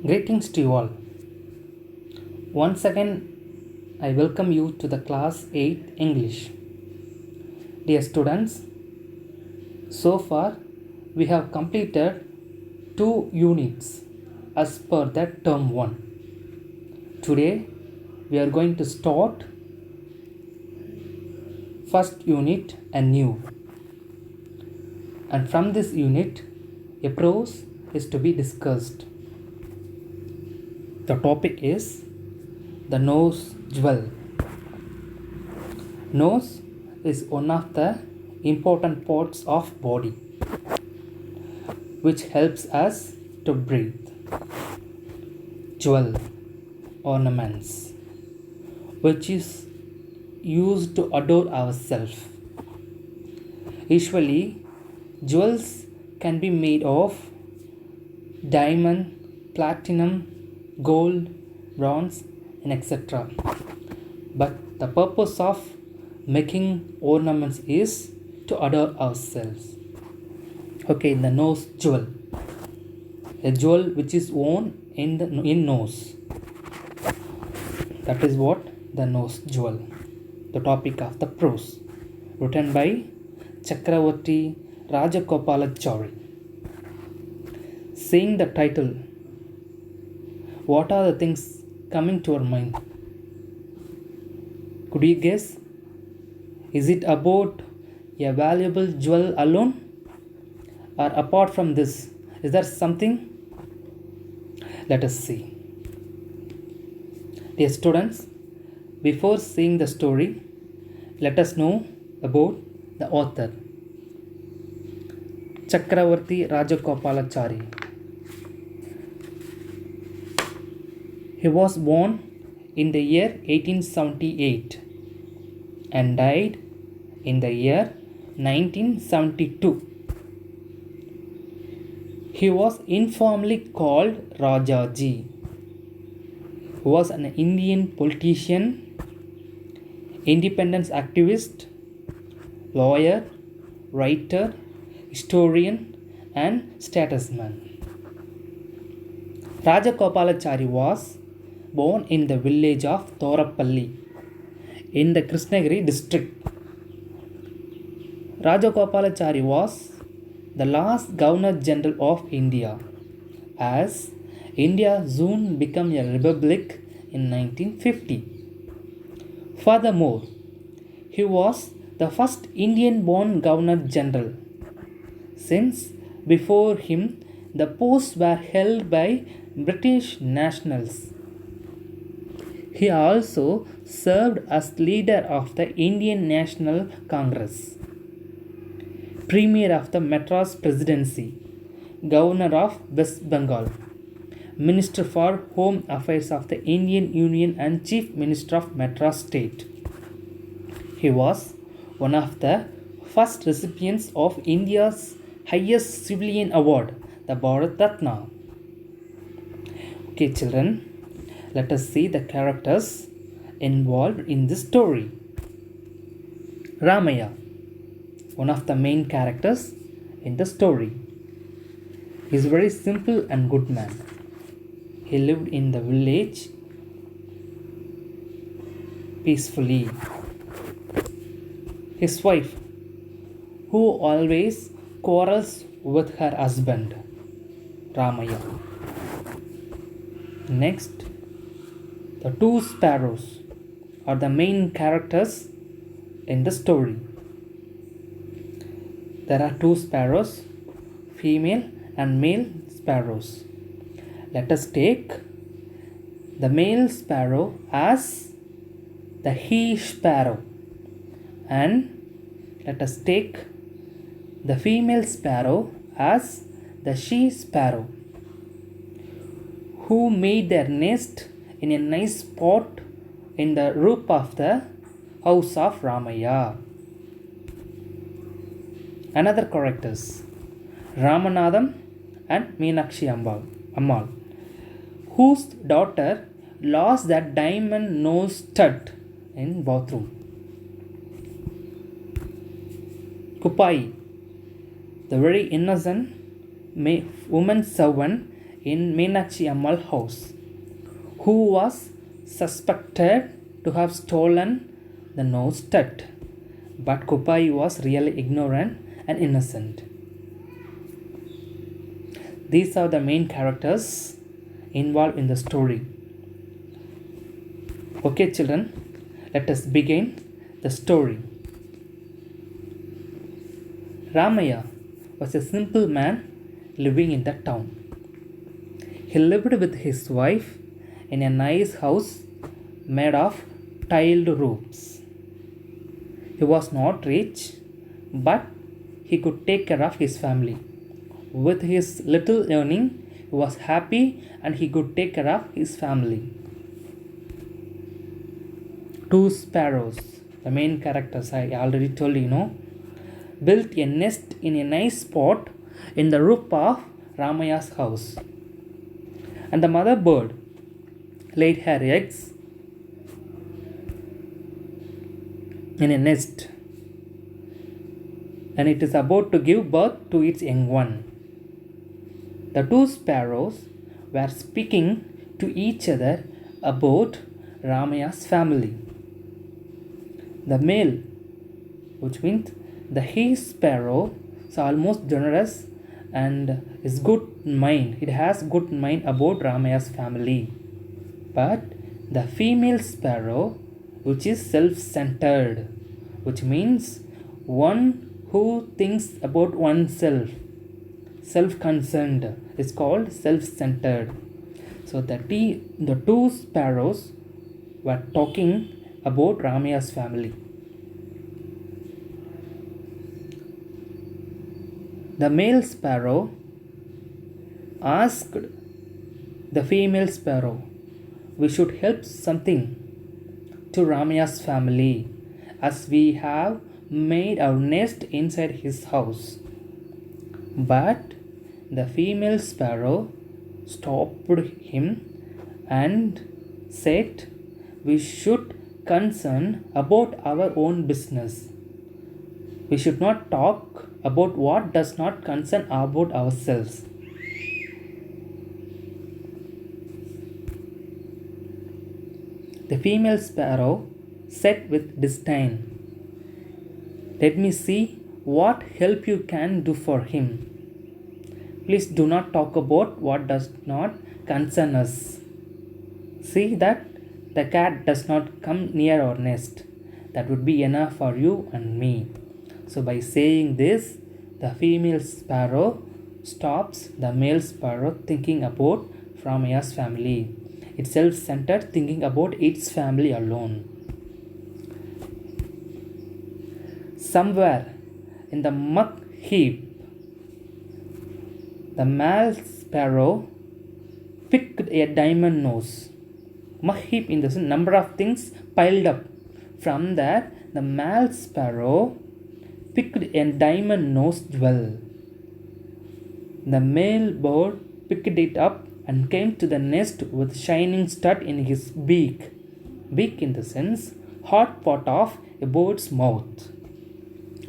Greetings to you all. Once again, I welcome you to the class 8 English. Dear students, so far we have completed 2 units as per the term 1. Today we are going to start first unit anew. And from this unit, a prose is to be discussed. The topic is the nose jewel. Nose is one of the important parts of body which helps us to breathe. Jewel, ornaments, which is used to adore ourselves. Usually, jewels can be made of diamond, platinum, gold, bronze, and etc. But the purpose of making ornaments is to adore ourselves. Okay, the nose jewel. A jewel which is worn in nose. That is what the nose jewel. The topic of the prose. Written by Chakravarti Rajagopalachari. Seeing the title, what are the things coming to our mind? Could you guess? Is it about a valuable jewel alone? Or apart from this, is there something? Let us see. Dear students, before seeing the story, let us know about the author. Chakravarti Rajagopalachari. He was born in the year 1878 and died in the year 1972. He was informally called Rajaji. He was an Indian politician, independence activist, lawyer, writer, historian, and statesman. Rajagopalachari was born in the village of Thorappalli in the Krishnagiri district. Rajagopalachari was the last Governor General of India, as India soon became a republic in 1950. Furthermore, he was the first Indian born Governor General, since before him the posts were held by British nationals. He also served as leader of the Indian National Congress, Premier of the Madras Presidency, Governor of West Bengal, Minister for Home Affairs of the Indian Union and Chief Minister of Madras State. He was one of the first recipients of India's highest civilian award, the Bharat Ratna. Okay, children, let us see the characters involved in this story. Ramaya, one of the main characters in the story. He is a very simple and good man. He lived in the village peacefully. His wife, who always quarrels with her husband, Ramaya. Next, the two sparrows are the main characters in the story. There are two sparrows, female and male sparrows. Let us take the male sparrow as the he sparrow, and let us take the female sparrow as the she sparrow, who made their nest in a nice spot in the roof of the house of Ramaya. Another characters, Ramanathan and Meenakshi Ammal, whose daughter lost that diamond nose stud in bathroom. Kupai, the very innocent woman servant in Meenakshi Ammal house, who was suspected to have stolen the nose stud. But Kupai was really ignorant and innocent. These are the main characters involved in the story. Okay, children, let us begin the story. Ramaya was a simple man living in the town. He lived with his wife in a nice house made of tiled roofs. He was not rich, but he could take care of his family. With his little earning, he was happy and he could take care of his family. Two sparrows, the main characters I already told you, built a nest in a nice spot in the roof of Ramaya's house. And the mother bird laid her eggs in a nest, and it is about to give birth to its young one. The two sparrows were speaking to each other about Ramaya's family. The male, which means the he sparrow, is almost generous and is good mind. It has good mind about Ramaya's family. But the female sparrow, which is self-centered, which means one who thinks about oneself, self-concerned, is called self-centered. So the two sparrows were talking about Ramaya's family. The male sparrow asked the female sparrow, "We should help something to Ramaya's family, as we have made our nest inside his house." But the female sparrow stopped him and said, "We should concern about our own business. We should not talk about what does not concern about ourselves." The female sparrow said with disdain, "Let me see what help you can do for him. Please do not talk about what does not concern us. See that the cat does not come near our nest. That would be enough for you and me." So by saying this, the female sparrow stops the male sparrow thinking about Ramaya's family. It's self-centered, thinking about its family alone. Somewhere in the muck heap, the male sparrow picked a diamond nose. Muck heap in the number of things piled up. From there, the male sparrow picked a diamond nose jewel. The male bird picked it up and came to the nest with shining stud in his beak. Beak in the sense, hot part of a bird's mouth.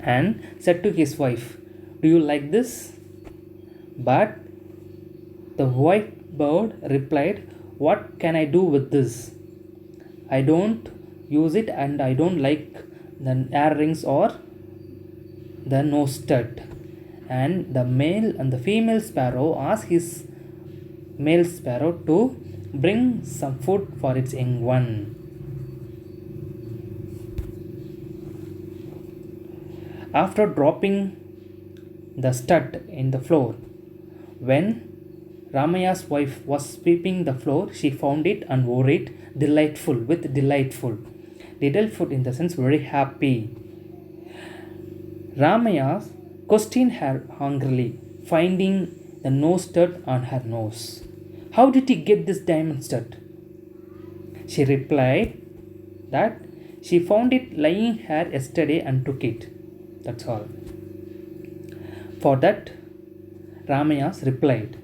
And said to his wife, "Do you like this?" But the white bird replied, "What can I do with this? I don't use it and I don't like the earrings or the nose stud." And the male and the female sparrow asked his male sparrow to bring some food for its young one. After dropping the stud in the floor, when Ramaya's wife was sweeping the floor, she found it and wore it delightful, with delightful. Delightful in the sense very happy. Ramaya questioned her hungrily, finding the nose stud on her nose. "How did he get this diamond stud?" She replied that she found it lying here yesterday and took it. That's all. For that, Ramayas replied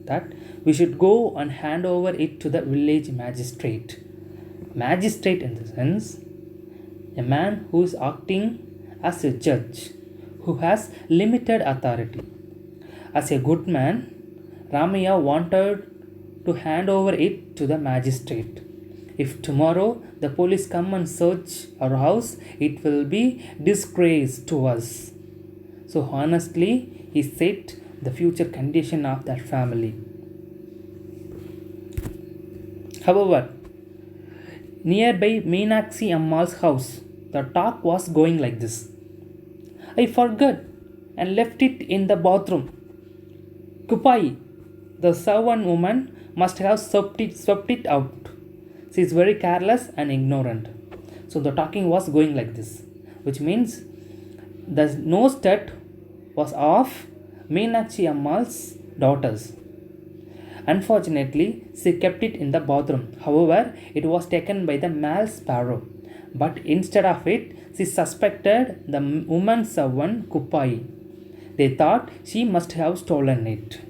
that we should go and hand over it to the village magistrate. Magistrate in the sense, a man who is acting as a judge, who has limited authority. As a good man, Ramaya wanted to hand over it to the magistrate. If tomorrow the police come and search our house, it will be disgrace to us. So honestly, he set the future condition of that family. However, nearby Meenakshi Ammal's house, the talk was going like this. I forgot and left it in the bathroom. Kupai, the servant woman, must have swept it out. She is very careless and ignorant. So the talking was going like this, which means the nose tat was of Meenakshi Ammal's daughters. Unfortunately, she kept it in the bathroom. However, it was taken by the male sparrow. But instead of it, she suspected the woman servant Kupai. They thought she must have stolen it.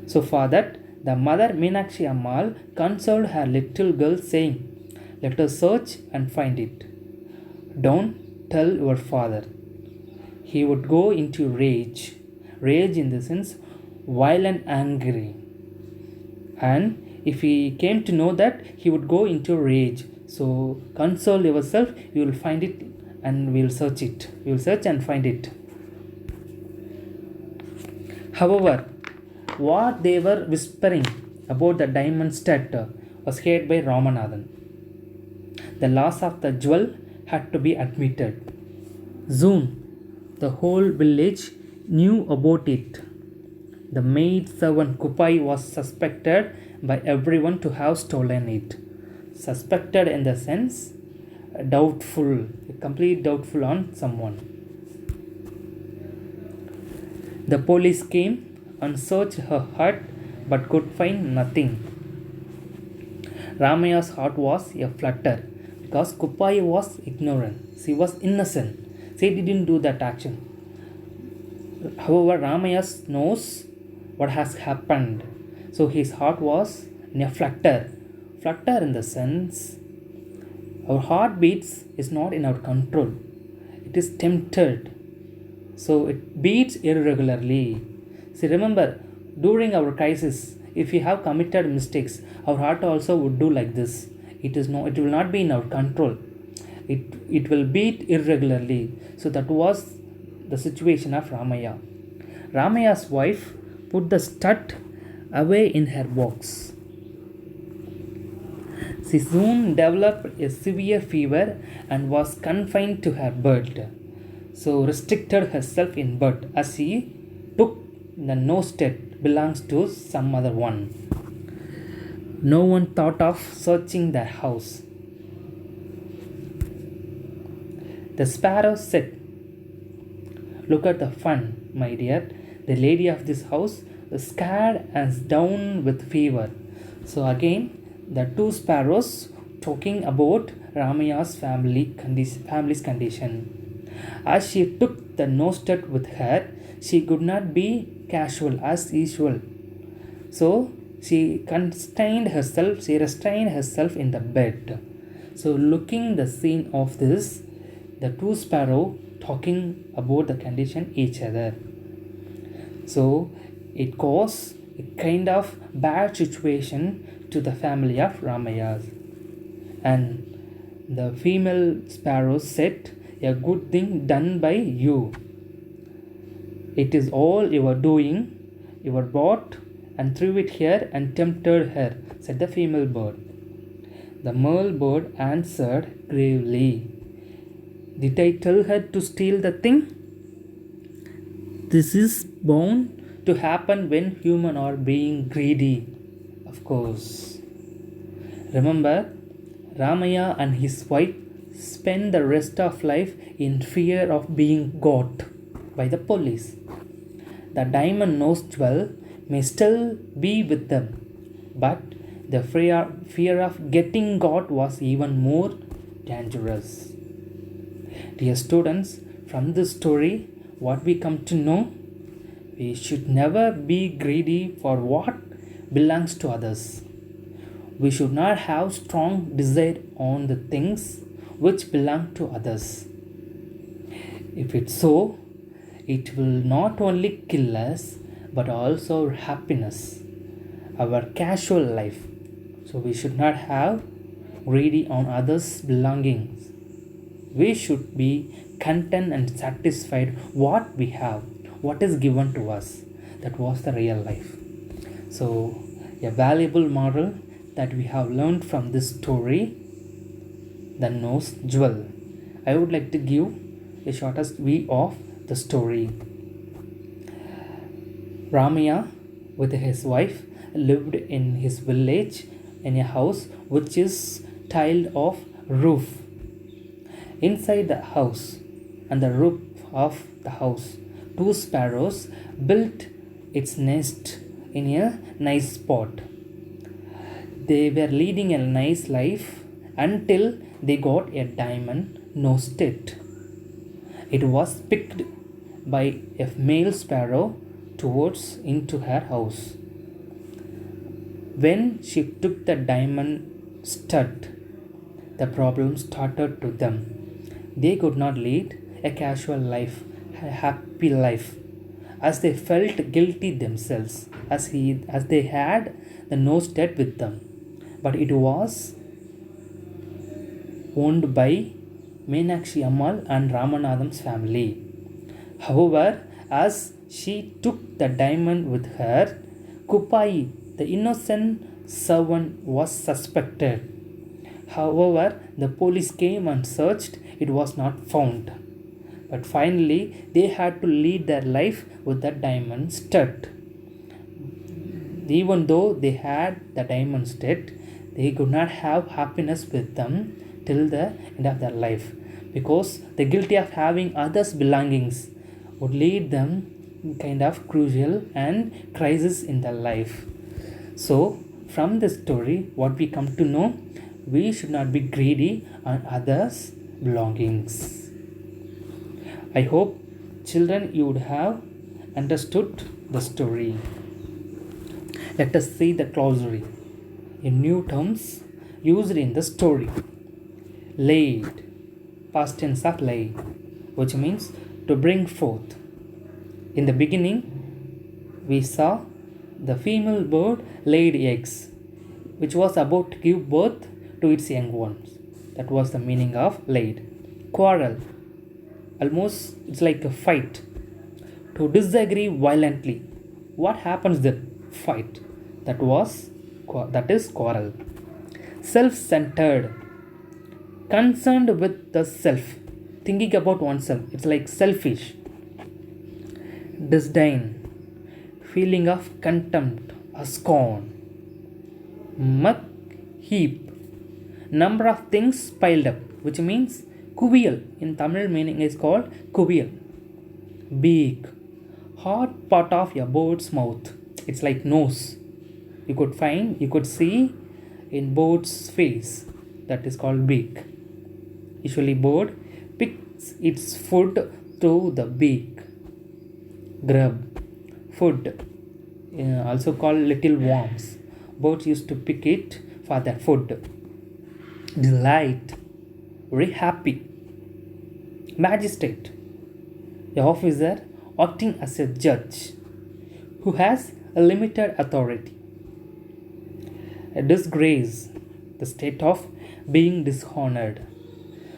So for that, the mother Meenakshi Ammal consoled her little girl saying, "Let us search and find it. Don't tell your father." He would go into rage. Rage in the sense violent, angry. And if he came to know that, he would go into rage. So console yourself, you will find it and we will search it. We will search and find it. However, what they were whispering about the diamond stud was heard by Ramanathan. The loss of the jewel had to be admitted. Soon, the whole village knew about it. The maid servant Kupai was suspected by everyone to have stolen it. Suspected in the sense doubtful, complete doubtful on someone. The police came and searched her hut but could find nothing. Ramaya's heart was a flutter because Kupai was ignorant. She was innocent. She didn't do that action. However, Ramaya knows what has happened. So his heart was in a flutter. Flutter in the sense our heartbeats is not in our control. It is tempted. So it beats irregularly. See, remember, during our crisis, if we have committed mistakes, our heart also would do like this. It will not be in our control. It will beat irregularly. So that was the situation of Ramaya. Ramaya's wife put the stud away in her box. She soon developed a severe fever and was confined to her bed. So restricted herself in bed as she took the nose that belongs to some other one. No one thought of searching the house. The sparrow said, "Look at the fun, my dear. The lady of this house is scared and down with fever." So again, the two sparrows talking about Ramaya's family's condition. As she took the nose stud with her, she could not be casual as usual. So she restrained herself in the bed. So looking the scene of this, the two sparrow talking about the condition each other. So it caused a kind of bad situation to the family of Ramaya. And the female sparrow said, "A good thing done by you. It is all you are doing. You were bought and threw it here and tempted her," said the female bird. The male bird answered gravely, "Did I tell her to steal the thing? This is bound to happen when humans are being greedy, of course." Remember, Ramaya and his wife spent the rest of life in fear of being got by the police. The diamond nose jewel may still be with them, but the fear of getting got was even more dangerous. Dear students, from this story, what we come to know, we should never be greedy for what belongs to others. We should not have strong desire on the things which belong to others. If it's so, it will not only kill us, but also our happiness, our casual life. So we should not have greedy on others' belongings. We should be content and satisfied what we have, what is given to us. That was the real life. So a valuable moral that we have learned from this story, the nose jewel. I would like to give a shortest view of the story. Ramaya with his wife lived in his village in a house which is tiled of roof. Inside the house and the roof of the house, two sparrows built its nest in a nice spot. They were leading a nice life until they got a diamond nosed it. It was picked by a male sparrow towards into her house. When she took the diamond stud, the problem started to them. They could not lead a casual life, a happy life, as they felt guilty themselves, as they had the nose dead with them. But it was owned by Meenakshi Ammal and Ramanatham's family. However, as she took the diamond with her, Kupai, the innocent servant, was suspected. However, the police came and searched, it was not found. But finally, they had to lead their life with the diamond stud. Even though they had the diamond stud, they could not have happiness with them till the end of their life, because the guilty of having others' belongings would lead them kind of crucial and crisis in their life. So from this story, what we come to know, we should not be greedy on others' belongings. I hope children you would have understood the story. Let us see the glossary in new terms used in the story. Laid, past tense of lay, which means to bring forth. In the beginning, we saw the female bird laid eggs, which was about to give birth to its young ones. That was the meaning of laid. Quarrel, almost it's like a fight. To disagree violently. What happens then? Fight. That is quarrel. Self-centered, concerned with the self, thinking about oneself. It's like selfish. Disdain, feeling of contempt or scorn. Muck, heap, number of things piled up, which means kuviyal. In Tamil meaning is called kuviyal. Beak, hard part of a bird's mouth. It's like nose. You could see in bird's face. That is called beak. Usually bird picks its food through the beak. Grub, food, also called little worms. Birds used to pick it for their food. Delight, very happy. Magistrate, a officer acting as a judge who has a limited authority. A disgrace, the state of being dishonored.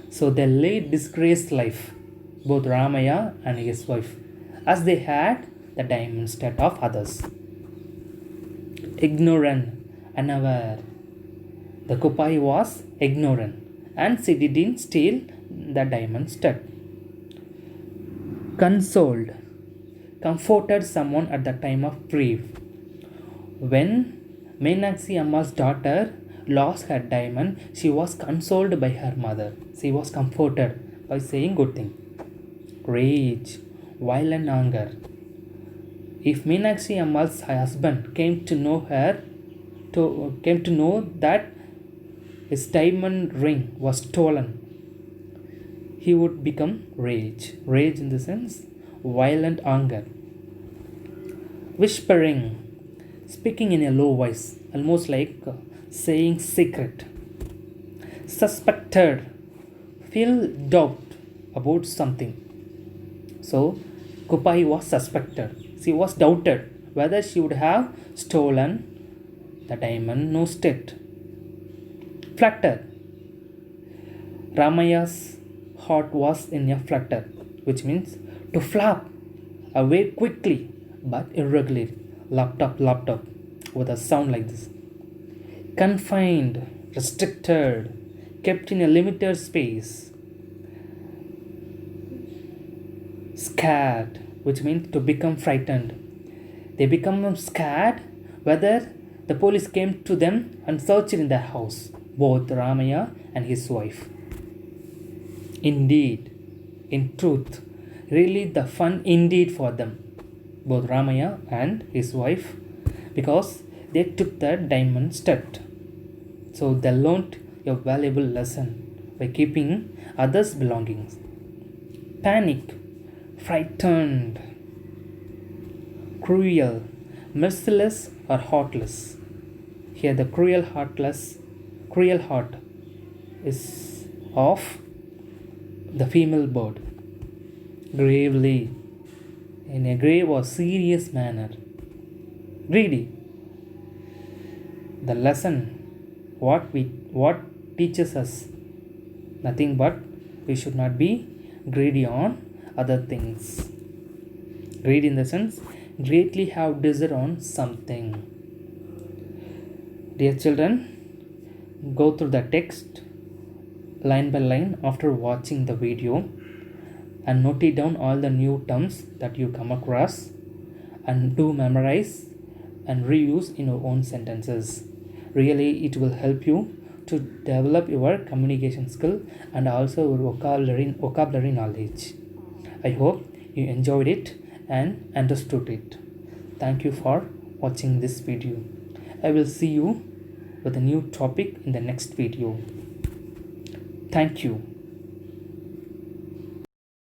So they led disgraced life, both Ramaya and his wife, as they had the diamond stud of others. Ignorant, unaware. The Kupai was ignorant and she didn't steal the diamond stud. Consoled, comforted someone at the time of grief. When Meenakshi Amma's daughter lost her diamond, she was consoled by her mother. She was comforted by saying good thing. Rage, violent anger. If Meenakshi Ammal's husband came to know that his diamond ring was stolen, he would become rage. Rage in the sense violent anger. Whispering, speaking in a low voice, almost like saying secret. Suspected, feel doubt about something. So Kupai was suspected. She was doubted whether she would have stolen the diamond nosed it. Flutter. Ramaya's heart was in a flutter, which means to flap away quickly but irregularly. Laptop, with a sound like this. Confined, restricted, kept in a limited space. Scared, which means to become frightened. They become scared whether the police came to them and searched in their house, both Ramaya and his wife. Indeed, in truth, really the fun indeed for them, both Ramaya and his wife, because they took the diamond step. So they learnt a valuable lesson by keeping others' belongings. Panic, frightened, cruel, merciless or heartless. Here the cruel heart is of the female bird. Gravely, in a grave or serious manner. Greedy. The lesson what teaches us nothing but we should not be greedy on other things. Greed in the sense greatly have desire on something. Dear children, go through the text line by line after watching the video and note it down all the new terms that you come across and do memorize and reuse in your own sentences. Really, it will help you to develop your communication skill and also your vocabulary knowledge. I hope you enjoyed it and understood it. Thank you for watching this video. I will see you with a new topic in the next video. Thank you.